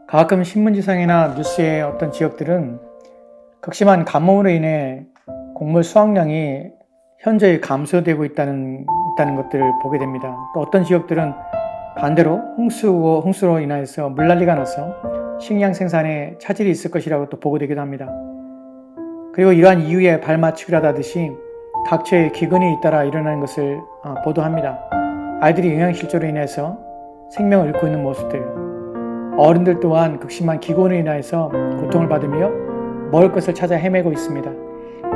가끔 신문지상이나 뉴스의 어떤 지역들은 극심한 가뭄으로 인해 곡물 수확량이 현저히 감소되고 있다는 것들을 보게 됩니다. 또 어떤 지역들은 반대로 홍수로 인해서 물난리가 나서 식량 생산에 차질이 있을 것이라고 또 보고되기도 합니다. 그리고 이러한 이유에 발맞추기라듯이 각처에 기근이 잇따라 일어나는 것을 보도합니다. 아이들이 영양실조로 인해서 생명을 잃고 있는 모습들, 어른들 또한 극심한 기근으로 인해서 고통을 받으며 먹을 것을 찾아 헤매고 있습니다.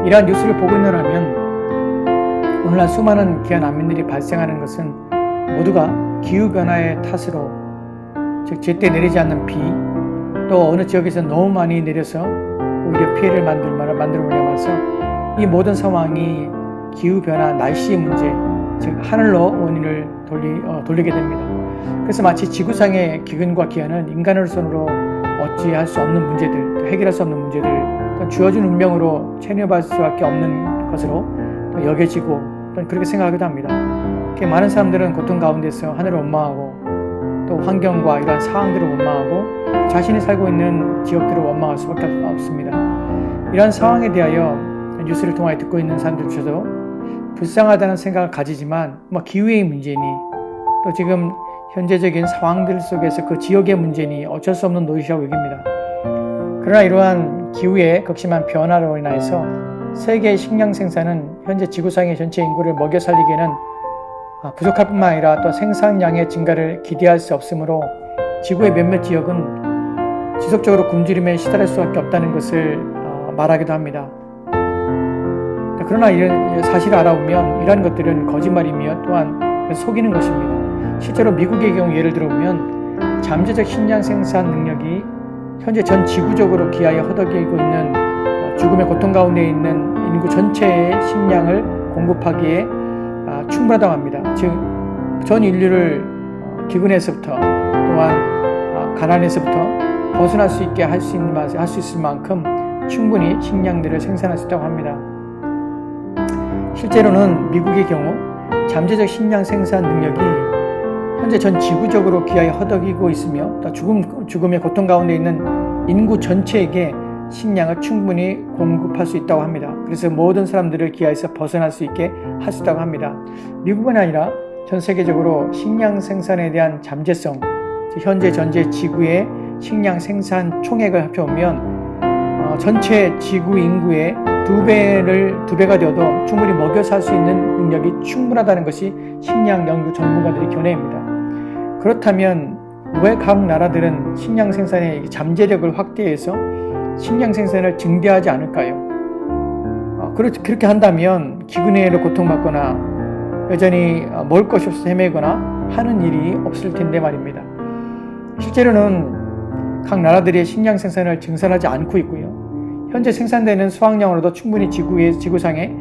이러한 뉴스를 보고 있느라면 오늘날 수많은 귀한 난민들이 발생하는 것은 모두가 기후변화의 탓으로, 즉 제때 내리지 않는 비, 또 어느 지역에서 너무 많이 내려서 오히려 피해를 만들어 버리면서 이 모든 상황이 기후변화, 날씨의 문제, 즉 하늘로 원인을 돌리게 됩니다. 그래서 마치 지구상의 기근과 기한은 인간으로서는 어찌할 수 없는 문제들, 또 해결할 수 없는 문제들, 또 주어진 운명으로 체념할 수밖에 없는 것으로 또 여겨지고 또 그렇게 생각하기도 합니다. 많은 사람들은 고통 가운데서 하늘을 원망하고 또 환경과 이러한 상황들을 원망하고 자신이 살고 있는 지역들을 원망할 수밖에 없습니다. 이러한 상황에 대하여 뉴스를 통하여 듣고 있는 사람들조차도 불쌍하다는 생각을 가지지만 기후의 문제니 또 지금 현재적인 상황들 속에서 그 지역의 문제니 어쩔 수 없는 노릇이라고 여깁니다. 그러나 이러한 기후의 극심한 변화로 인해서 세계의 식량 생산은 현재 지구상의 전체 인구를 먹여 살리기에는 부족할 뿐만 아니라 또 생산량의 증가를 기대할 수 없으므로 지구의 몇몇 지역은 지속적으로 굶주림에 시달릴 수밖에 없다는 것을 말하기도 합니다. 그러나 이런 사실을 알아보면 이러한 것들은 거짓말이며 또한 속이는 것입니다. 실제로 미국의 경우 예를 들어보면 잠재적 식량 생산 능력이 현재 전 지구적으로 기하에 허덕이고 있는 죽음의 고통 가운데 있는 인구 전체의 식량을 공급하기에 충분하다고 합니다. 즉, 전 인류를 기근에서부터 또한 가난에서부터 벗어날 수 있게 할 수 있을 만큼 충분히 식량들을 생산할 수 있다고 합니다. 실제로는 미국의 경우 잠재적 식량 생산 능력이 현재 전 지구적으로 기하에 허덕이고 있으며 또 죽음의 고통 가운데 있는 인구 전체에게 식량을 충분히 공급할 수 있다고 합니다. 그래서 모든 사람들을 기아에서 벗어날 수 있게 할 수 있다고 합니다. 미국은 아니라 전 세계적으로 식량 생산에 대한 잠재성, 현재 전체 지구의 식량 생산 총액을 합쳐보면 전체 지구 인구의 두 배가 되어도 충분히 먹여 살 수 있는 능력이 충분하다는 것이 식량 연구 전문가들의 견해입니다. 그렇다면 왜 각 나라들은 식량 생산의 잠재력을 확대해서 식량 생산을 증대하지 않을까요? 그렇게 한다면 기근으로 고통받거나 여전히 먹을 것이 없어서 헤매거나 하는 일이 없을 텐데 말입니다. 실제로는 각 나라들이 식량 생산을 증설하지 않고 있고요. 현재 생산되는 수확량으로도 충분히 지구상의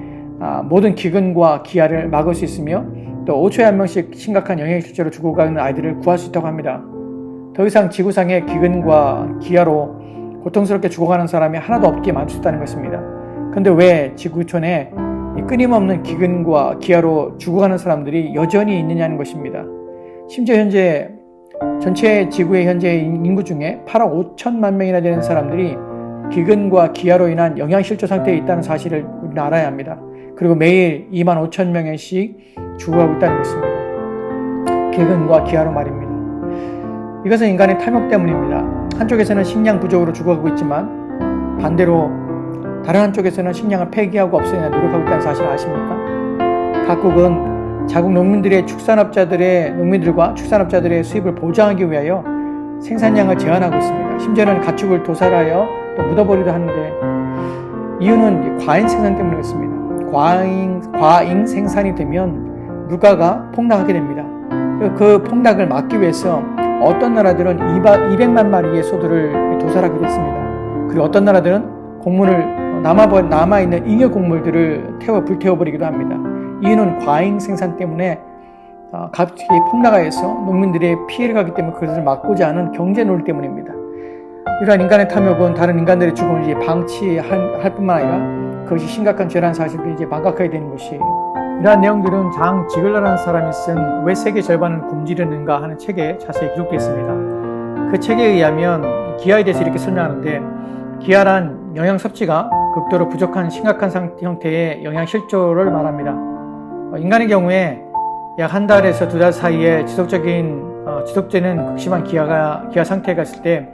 모든 기근과 기아를 막을 수 있으며 또 5초에 한 명씩 심각한 영양실조로 죽어가는 아이들을 구할 수 있다고 합니다. 더 이상 지구상의 기근과 기아로 고통스럽게 죽어가는 사람이 하나도 없게 만들었다는 것입니다. 그런데 왜 지구촌에 끊임없는 기근과 기아로 죽어가는 사람들이 여전히 있느냐는 것입니다. 심지어 현재 전체 지구의 현재 인구 중에 8억 5천만 명이나 되는 사람들이 기근과 기아로 인한 영양실조 상태에 있다는 사실을 우리는 알아야 합니다. 그리고 매일 2만 5천 명씩 죽어가고 있다는 것입니다. 기근과 기아로 말입니다. 이것은 인간의 탐욕 때문입니다. 한쪽에서는 식량 부족으로 죽어가고 있지만 반대로 다른 한쪽에서는 식량을 폐기하고 없애려 노력하고 있다는 사실을 아십니까? 각국은 자국 농민들과 축산업자들의 수입을 보장하기 위하여 생산량을 제한하고 있습니다. 심지어는 가축을 도살하여 또 묻어버리기도 하는데 이유는 과잉 생산 때문에 그렇습니다. 과잉 생산이 되면 물가가 폭락하게 됩니다. 그 폭락을 막기 위해서 어떤 나라들은 200만 마리의 소들을 도살하기도 했습니다. 그리고 어떤 나라들은 남아있는 잉여 곡물들을 불태워버리기도 합니다. 이유는 과잉 생산 때문에 갑자기 폭락하여서 농민들의 피해를 가기 때문에 그것을 막고자 하는 경제 논리 때문입니다. 이러한 인간의 탐욕은 다른 인간들의 죽음을 방치할 뿐만 아니라 그것이 심각한 죄라는 사실도 망각하게 되는 것이에요. 이러한 내용들은 장 지글러라는 사람이 쓴 왜 세계 절반은 굶주리는가 하는 책에 자세히 기록되어 있습니다. 그 책에 의하면 기아에 대해서 이렇게 설명하는데, 기아란 영양 섭취가 극도로 부족한 심각한 형태의 영양 실조를 말합니다. 인간의 경우에 약 한 달에서 두 달 사이에 지속되는 극심한 기아 상태가 있을 때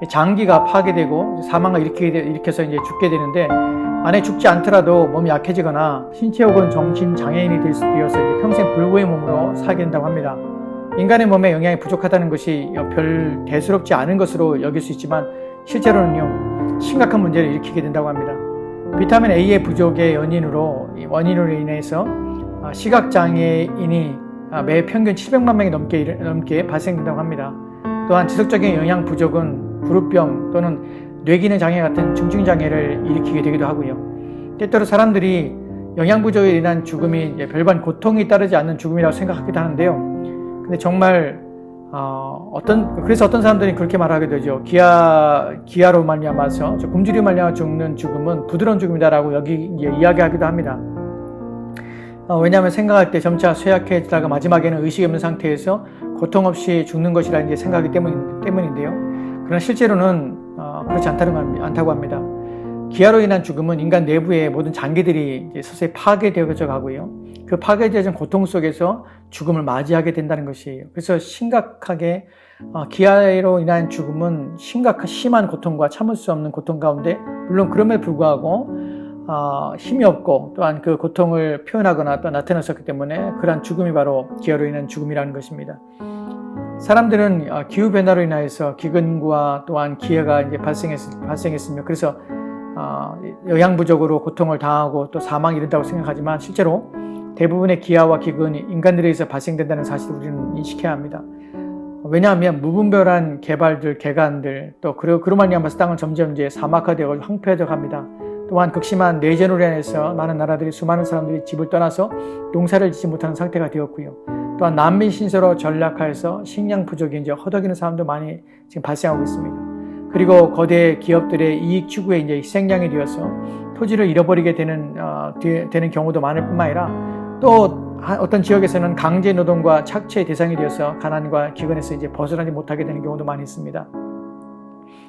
장기가 파괴되고 사망을 일으켜서 이제 죽게 되는데, 만약에 죽지 않더라도 몸이 약해지거나 신체 혹은 정신 장애인이 되어서 이제 평생 불구의 몸으로 살게 된다고 합니다. 인간의 몸에 영양이 부족하다는 것이 별 대수롭지 않은 것으로 여길 수 있지만 실제로는요, 심각한 문제를 일으키게 된다고 합니다. 비타민 A의 부족의 원인으로 인해서 시각장애인이 매 평균 700만 명이 넘게 발생된다고 합니다. 또한 지속적인 영양 부족은 부루병 또는 뇌기능 장애 같은 중증장애를 일으키게 되기도 하고요. 때때로 사람들이 영양 부족에 인한 죽음이 별반 고통이 따르지 않는 죽음이라고 생각하기도 하는데요. 근데 정말 그래서 어떤 사람들이 그렇게 말하게 되죠. 기아로 말미암아서 굶주려 말미암아 죽는 죽음은 부드러운 죽음이다라고 이야기하기도 합니다. 왜냐하면 생각할 때 점차 쇠약해지다가 마지막에는 의식이 없는 상태에서 고통 없이 죽는 것이라는 이제 생각이 때문인데요. 그러나 실제로는 그렇지 않다고 합니다. 기아로 인한 죽음은 인간 내부의 모든 장기들이 이제 서서히 파괴되어져 가고요. 그 파괴되어진 고통 속에서 죽음을 맞이하게 된다는 것이에요. 그래서 심각하게 기아로 인한 죽음은 심한 고통과 참을 수 없는 고통 가운데, 물론 그럼에도 불구하고 힘이 없고 또한 그 고통을 표현하거나 또 나타냈었기 때문에 그러한 죽음이 바로 기아로 인한 죽음이라는 것입니다. 사람들은 기후변화로 인하여서 기근과 또한 기아가 이제 발생했으며, 그래서 영양 부족으로 고통을 당하고 또 사망이 이른다고 생각하지만 실제로 대부분의 기아와 기근이 인간들에 의해서 발생된다는 사실을 우리는 인식해야 합니다. 왜냐하면 무분별한 개간들 또 그로 말미암아서 땅은 점점 이제 사막화되고 황폐해져 갑니다. 또한 극심한 내전으로 인해서 수많은 사람들이 집을 떠나서 농사를 짓지 못하는 상태가 되었고요. 또한 난민 신세로 전락하여서 식량 부족이 이제 허덕이는 사람도 많이 지금 발생하고 있습니다. 그리고 거대 기업들의 이익 추구에 이제 희생양이 되어서 토지를 잃어버리게 되는 경우도 많을 뿐만 아니라, 또 어떤 지역에서는 강제 노동과 착취의 대상이 되어서 가난과 기근에서 이제 벗어나지 못하게 되는 경우도 많이 있습니다.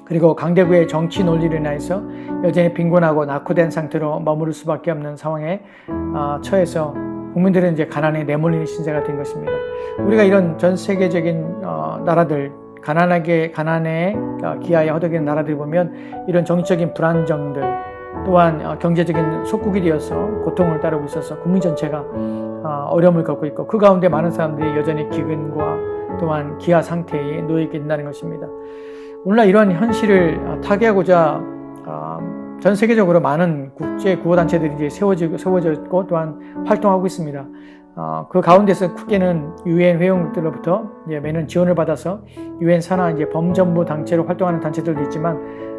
그리고 강대국의 정치 논리로 인해서 여전히 빈곤하고 낙후된 상태로 머무를 수밖에 없는 상황에 처해서 국민들은 이제 가난에 내몰리는 신세가 된 것입니다. 우리가 이런 전 세계적인 나라들, 가난에 기아에 허덕이는 나라들 보면 이런 정치적인 불안정들, 또한 경제적인 속국이 되어서 고통을 따르고 있어서 국민 전체가 어려움을 겪고 있고, 그 가운데 많은 사람들이 여전히 기근과 또한 기아 상태에 놓여 있게 된다는 것입니다. 오늘날 이러한 현실을 타개하고자 전 세계적으로 많은 국제 구호단체들이 이제 세워졌고 또한 활동하고 있습니다. 그 가운데서 크게는 유엔 회원국들로부터 매년 지원을 받아서 유엔 산하 이제 범정부 단체로 활동하는 단체들도 있지만,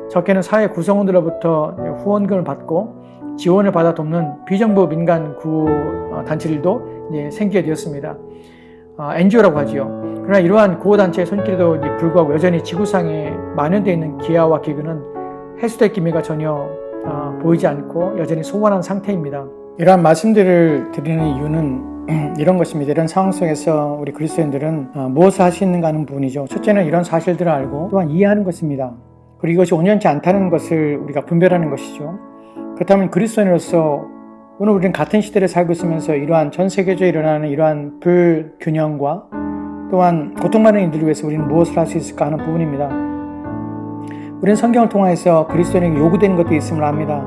적게는 사회 구성원들로부터 후원금을 받고 지원을 받아 돕는 비정부 민간 구호 단체들도 이제 생기게 되었습니다. NGO라고 하지요. 그러나 이러한 구호단체의 손길에도 불구하고 여전히 지구상에 만연되어 있는 기아와 기근은 해소될 기미가 전혀 보이지 않고 여전히 소원한 상태입니다. 이러한 말씀들을 드리는 이유는 이런 것입니다. 이런 상황 속에서 우리 그리스도인들은 무엇을 할 수 있는가 하는 부분이죠. 첫째는 이런 사실들을 알고 또한 이해하는 것입니다. 그리고 이것이 온전치 않다는 것을 우리가 분별하는 것이죠. 그렇다면 그리스도인으로서 오늘 우리는 같은 시대를 살고 있으면서 이러한 전 세계적으로 일어나는 이러한 불균형과 또한 고통받는 이들을 위해서 우리는 무엇을 할 수 있을까 하는 부분입니다. 우리는 성경을 통해서 그리스도인에게 요구되는 것들이 있음을 압니다.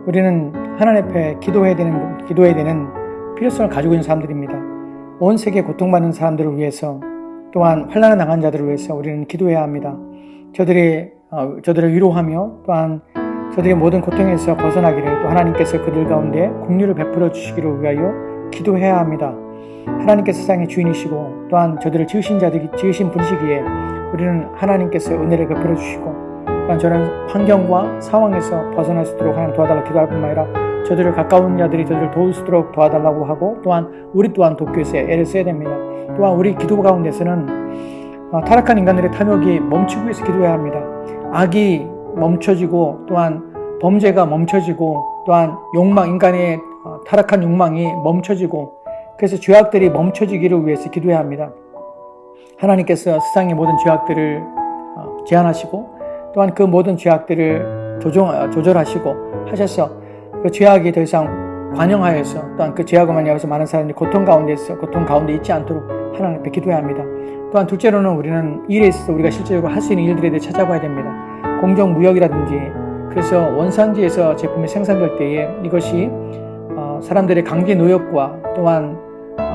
우리는 하나님 앞에 기도해야 되는 필요성을 가지고 있는 사람들입니다. 온 세계 고통받는 사람들을 위해서, 또한 환난에 당한 자들을 위해서 우리는 기도해야 합니다. 저들을 위로하며 또한 저들의 모든 고통에서 벗어나기를, 또 하나님께서 그들 가운데 긍휼을 베풀어 주시기를 위하여 기도해야 합니다. 하나님께서 세상의 주인이시고 또한 저들을 지으신 분이시기에 우리는 하나님께서 은혜를 베풀어 주시고, 또한 저는 환경과 상황에서 벗어날 수 있도록 하나님 도와달라고 기도할 뿐만 아니라 저들을 가까운 자들이 저들을 도울 수 있도록 도와달라고 하고, 또한 우리 또한 돕기 위해서 애를 써야 됩니다. 또한 우리 기도 가운데서는 타락한 인간들의 탐욕이 멈추기 위해서 기도해야 합니다. 악이 멈춰지고 또한 범죄가 멈춰지고 또한 인간의 타락한 욕망이 멈춰지고, 그래서 죄악들이 멈춰지기를 위해서 기도해야 합니다. 하나님께서 세상의 모든 죄악들을 제한하시고 또한 그 모든 죄악들을 조절하시고 하셔서 그 죄악이 더 이상 관영하여서 또한 그 죄악으로 인해서 많은 사람들이 고통 가운데 있지 않도록 하나님 앞에 기도해야 합니다. 또한 둘째로는 우리는 일에 있어서 우리가 실제적으로 할 수 있는 일들에 대해 찾아봐야 됩니다. 공정무역이라든지 그래서 원산지에서 제품이 생산될 때에 이것이 사람들의 강제 노역과 또한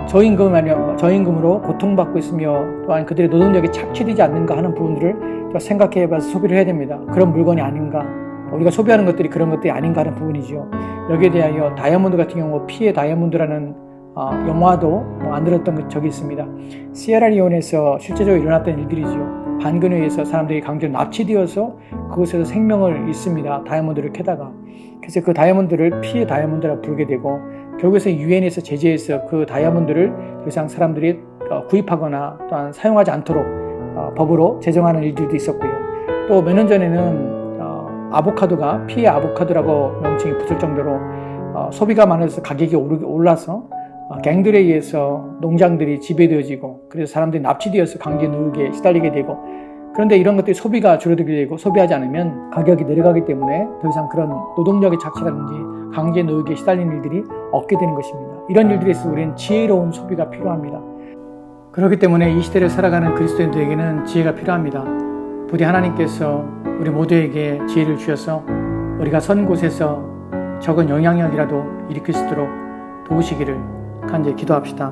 저임금으로 고통받고 있으며 또한 그들의 노동력이 착취되지 않는가 하는 부분들을 또 생각해봐서 소비를 해야 됩니다. 그런 물건이 아닌가, 우리가 소비하는 것들이 그런 것들이 아닌가 하는 부분이죠. 여기에 대하여 다이아몬드 같은 경우 피의 다이아몬드라는 영화도 만들었던 적이 있습니다. 시에라리온에서 실제적으로 일어났던 일들이죠. 반근에 의해서 사람들이 강제로 납치되어서 그곳에서 생명을 잃습니다. 다이아몬드를 캐다가. 그래서 그 다이아몬드를 피의 다이아몬드라고 부르게 되고 결국에서 유엔에서 제재해서 그 다이아몬드를 더 이상 사람들이 구입하거나 또한 사용하지 않도록 법으로 제정하는 일들도 있었고요. 또 몇 년 전에는 아보카도가 피의 아보카도라고 명칭이 붙을 정도로 소비가 많아서 가격이 올라서 갱들에 의해서 농장들이 지배되어지고 그래서 사람들이 납치되어서 강제 노역에 시달리게 되고 그런데 이런 것들이 소비가 줄어들게 되고 소비하지 않으면 가격이 내려가기 때문에 더 이상 그런 노동력의 착취라든지 강제 노역에 시달리는 일들이 없게 되는 것입니다. 이런 일들에서 우리는 지혜로운 소비가 필요합니다. 그렇기 때문에 이 시대를 살아가는 그리스도인들에게는 지혜가 필요합니다. 부디 하나님께서 우리 모두에게 지혜를 주셔서 우리가 선 곳에서 적은 영향력이라도 일으킬 수 있도록 도우시기를 간절히 기도합시다.